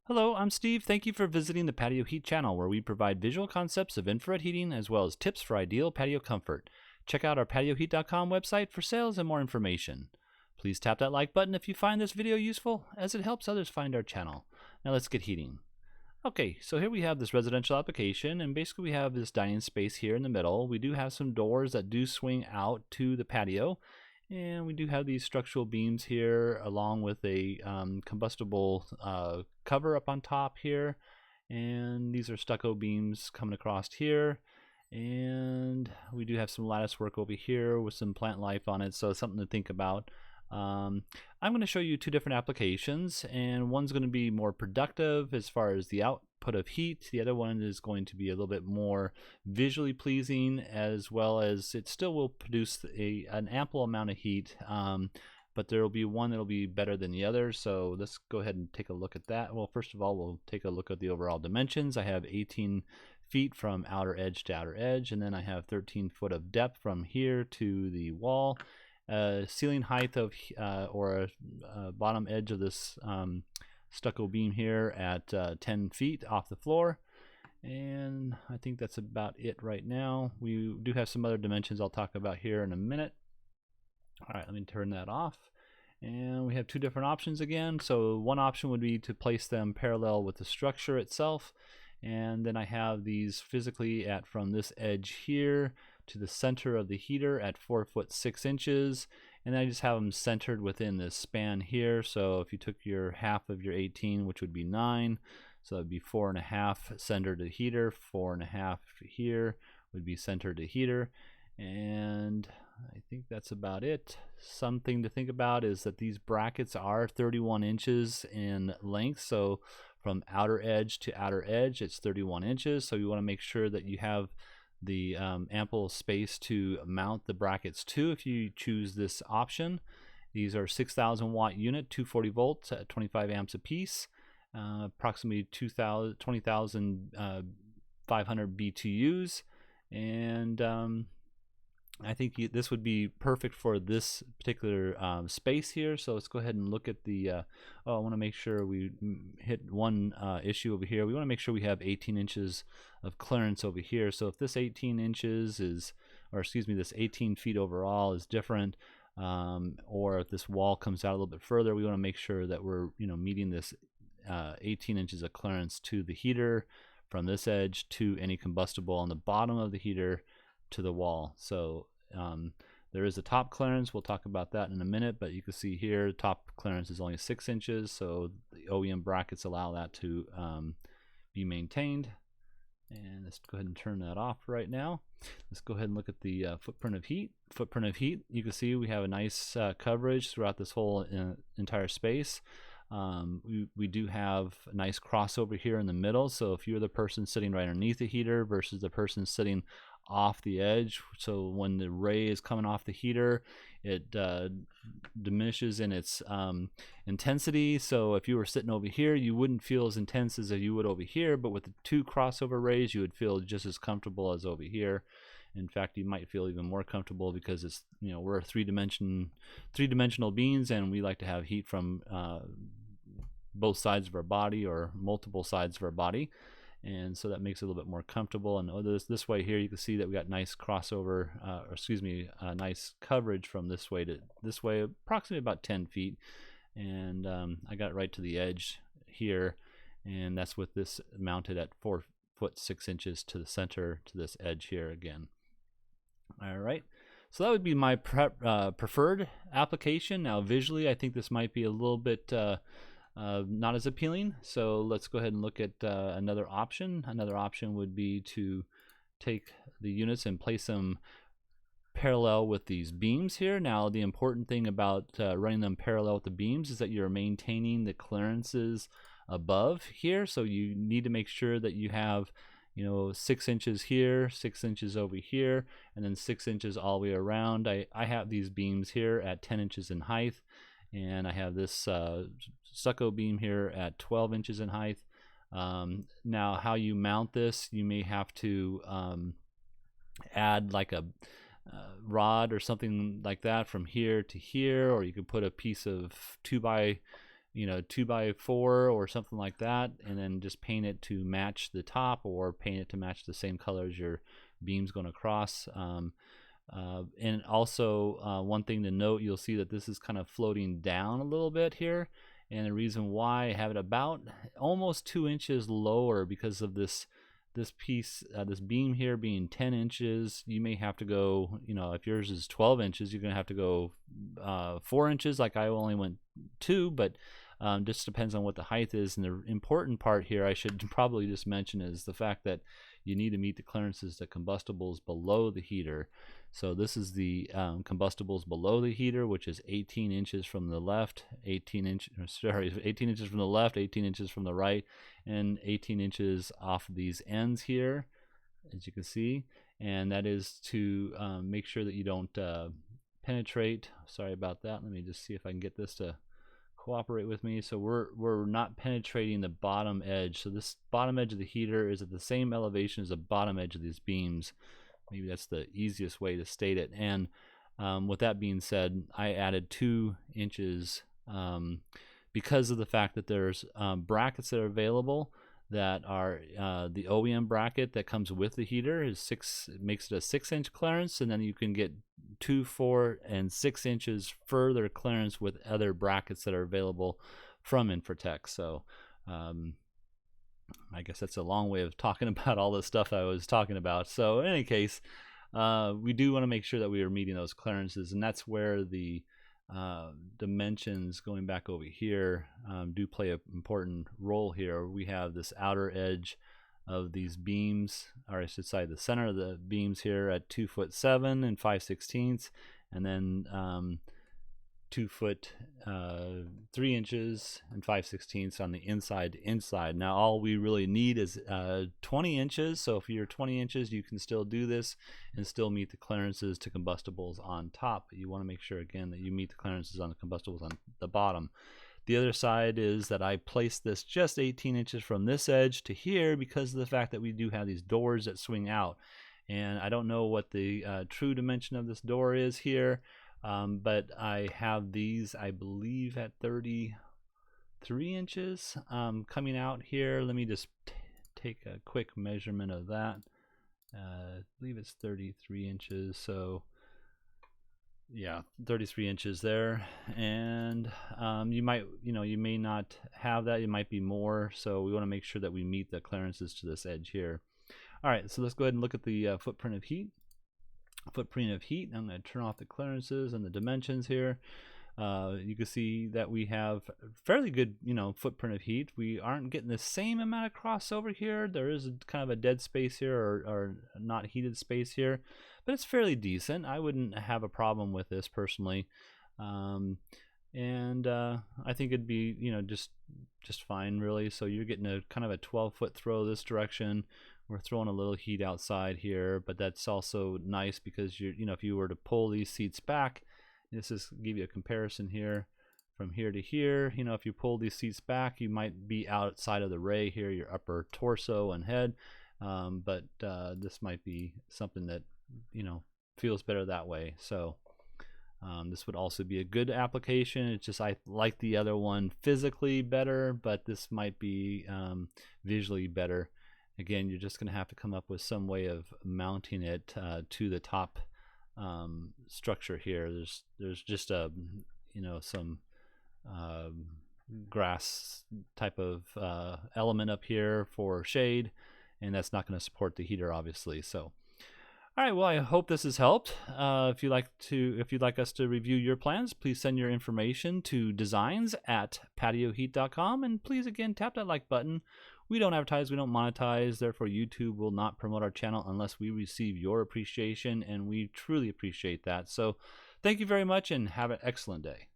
Hello, I'm Steve. Thank you for visiting the Patio Heat channel, where we provide visual concepts of infrared heating as well as tips for ideal patio comfort. Check out our patioheat.com website for sales and more information. Please tap that like button if you find this video useful, as it helps others find our channel. Now let's get heating. Okay, so here we have this residential application, and basically we have this dining space here in the middle. We do have some doors that do swing out to the patio, and we do have these structural beams here along with a combustible cover up on top here, and these are stucco beams coming across here, and we do have some lattice work over here with some plant life on it, so something to think about. I'm going to show you two different applications, and one's going to be more productive as far as the output of heat. The other one is going to be a little bit more visually pleasing, as well as it still will produce an ample amount of heat, but there will be one that will be better than the other. So let's go ahead and take a look at that. Well, first of all, we'll take a look at the overall dimensions. I have 18 feet from outer edge to outer edge, and then I have 13 foot of depth from here to the wall. Ceiling height of or bottom edge of this stucco beam here at 10 feet off the floor, and I think that's about it right now. We do have some other dimensions I'll talk about here in a minute. Alright, let me turn that off, and we have two different options again. So one option would be to place them parallel with the structure itself, and then I have these physically at from this edge here to the center of the heater at 4 foot 6 inches, and then I just have them centered within this span here. So if you took your half of your 18, which would be 9, so that'd be 4.5 center to heater, 4.5 here would be center to heater, and I think that's about it. Something to think about is that these brackets are 31 inches in length, so from outer edge to outer edge it's 31 inches, so you want to make sure that you have the ample space to mount the brackets to if you choose this option. These are 6,000 watt unit, 240 volts at 25 amps a piece, approximately 20,500 BTUs, and I think this would be perfect for this particular space here. So let's go ahead and look at the I want to make sure we hit one issue over here. We want to make sure we have 18 inches of clearance over here. So if this 18 inches is, or excuse me, this 18 feet overall is different, or if this wall comes out a little bit further, we want to make sure that we're meeting this 18 inches of clearance to the heater from this edge to any combustible on the bottom of the heater to the wall. So there is a top clearance. We'll talk about that in a minute, but you can see here top clearance is only 6 inches, so the OEM brackets allow that to be maintained. And let's go ahead and turn that off right now. Let's go ahead and look at the footprint of heat. Footprint of heat, you can see we have a nice coverage throughout this whole entire space. We do have a nice crossover here in the middle, so if you're the person sitting right underneath the heater versus the person sitting off the edge, so when the ray is coming off the heater, it diminishes in its intensity. So if you were sitting over here, you wouldn't feel as intense as you would over here, but with the two crossover rays, you would feel just as comfortable as over here. In fact, you might feel even more comfortable because it's, we're three-dimensional beings, and we like to have heat from both sides of our body or multiple sides of our body, and so that makes it a little bit more comfortable. And this way here, you can see that we got nice crossover, nice coverage from this way to this way, approximately about 10 feet, and I got it right to the edge here, and that's with this mounted at 4 foot 6 inches to the center to this edge here again. All right, so that would be my preferred application. Now visually, I think this might be a little bit not as appealing, so let's go ahead and look at another option. Another option would be to take the units and place them parallel with these beams here. Now the important thing about running them parallel with the beams is that you're maintaining the clearances above here, so you need to make sure that you have 6 inches here, 6 inches over here, and then 6 inches all the way around. I have these beams here at 10 inches in height, and I have this stucco beam here at 12 inches in height. Now how you mount this, you may have to add like a rod or something like that from here to here, or you could put a piece of 2x 2x4 or something like that, and then just paint it to match the top, or paint it to match the same color as your beam's going across. And also one thing to note, you'll see that this is kind of floating down a little bit here, and the reason why I have it about almost 2 inches lower because of this piece, this beam here being 10 inches. You may have to go, if yours is 12 inches, you're gonna have to go 4 inches. Like I only went 2, but just depends on what the height is. And the important part here I should probably just mention is the fact that you need to meet the clearances to combustibles below the heater. So this is the combustibles below the heater, which is 18 inches from the left, 18 inches from the left, 18 inches from the right, and 18 inches off of these ends here, as you can see. And that is to make sure that you don't penetrate. Sorry about that. Let me just see if I can get this to cooperate with me. So we're not penetrating the bottom edge. So this bottom edge of the heater is at the same elevation as the bottom edge of these beams. Maybe that's the easiest way to state it. And with that being said, I added 2 inches because of the fact that there's brackets that are available that are the OEM bracket that comes with the heater is makes it a 6-inch clearance, and then you can get 2, 4, and 6 inches further clearance with other brackets that are available from Infratech. So I guess that's a long way of talking about all the stuff I was talking about. So in any case, we do want to make sure that we are meeting those clearances, and that's where the dimensions, going back over here, do play an important role here. We have this outer edge of these beams, or I should say the center of the beams here at 2'7" and 5/16", and then 2 foot 3 inches and 5/16 on the inside to inside. Now all we really need is 20 inches. So if you're 20 inches, you can still do this and still meet the clearances to combustibles on top. But you want to make sure again that you meet the clearances on the combustibles on the bottom. The other side is that I placed this just 18 inches from this edge to here because of the fact that we do have these doors that swing out. And I don't know what the true dimension of this door is here. But I have these, I believe, at 33 inches coming out here. Let me just take a quick measurement of that. I believe it's 33 inches. So yeah, 33 inches there. And you may not have that. It might be more. So we want to make sure that we meet the clearances to this edge here. All right, so let's go ahead and look at the footprint of heat. I'm going to turn off the clearances and the dimensions here. You can see that we have fairly good footprint of heat. We aren't getting the same amount of crossover here. There is kind of a dead space here, or not heated space here, but it's fairly decent. I wouldn't have a problem with this personally, and I think it'd be just fine really. So you're getting a kind of a 12-foot throw this direction. We're throwing a little heat outside here, but that's also nice because if you were to pull these seats back, this is give you a comparison here from here to here. If you pull these seats back, you might be outside of the ray here, your upper torso and head, but this might be something that feels better that way. So this would also be a good application. It's just I like the other one physically better, but this might be visually better. Again, you're just going to have to come up with some way of mounting it to the top structure here. There's just some grass type of element up here for shade, and that's not going to support the heater, obviously. So, all right. Well, I hope this has helped. If you'd like us to review your plans, please send your information to designs@patioheat.com, and please again tap that like button. We don't advertise, we don't monetize, therefore YouTube will not promote our channel unless we receive your appreciation, and we truly appreciate that. So thank you very much and have an excellent day.